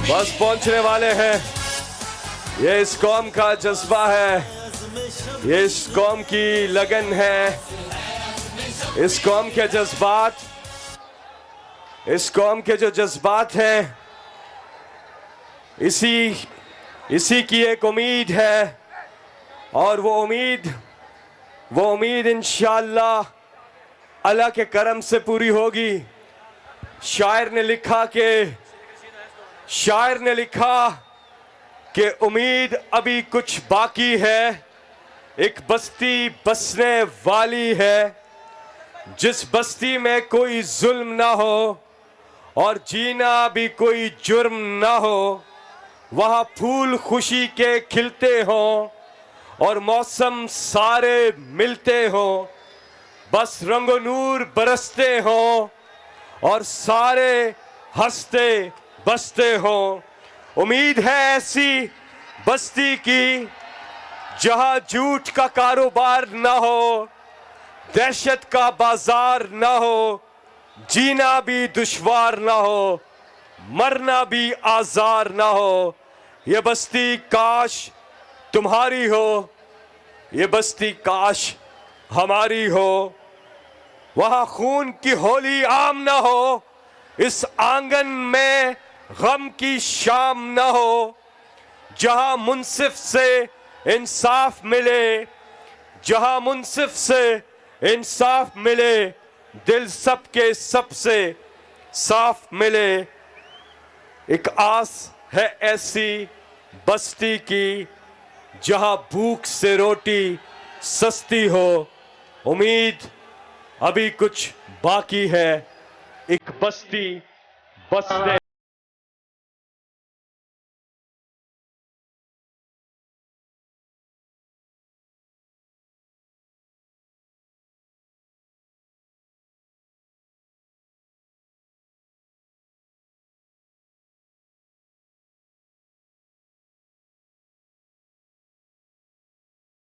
बस पहुंचने वाले हैं। ये इस कौम का जज्बा है, ये इस कौम की लगन है, इस कौम के जज्बात, इस कौम के जो जज्बात हैं, इसी की एक उम्मीद है। और वो उम्मीद इंशाअल्लाह अल्लाह के करम से पूरी होगी। शायर ने लिखा कि उम्मीद अभी कुछ बाकी है, एक बस्ती बसने वाली है, जिस बस्ती में कोई जुल्म ना हो और जीना भी कोई जुर्म ना हो, वहाँ फूल खुशी के खिलते हों और मौसम सारे मिलते हों, बस रंगो नूर बरसते हों और सारे हंसते बसते हों। उम्मीद है ऐसी बस्ती की जहां झूठ का कारोबार ना हो, दहशत का बाजार ना हो, जीना भी दुश्वार ना हो, मरना भी आजार ना हो। ये बस्ती काश तुम्हारी हो, ये बस्ती काश हमारी हो। वहां खून की होली आम ना हो, इस आंगन में गम की शाम ना हो। जहां मुंसिफ से इंसाफ मिले, जहां मुंसिफ से इंसाफ मिले, दिल सबके सबसे साफ मिले। एक आस है ऐसी बस्ती की जहां भूख से रोटी सस्ती हो। उम्मीद अभी कुछ बाकी है, एक बस्ती बसने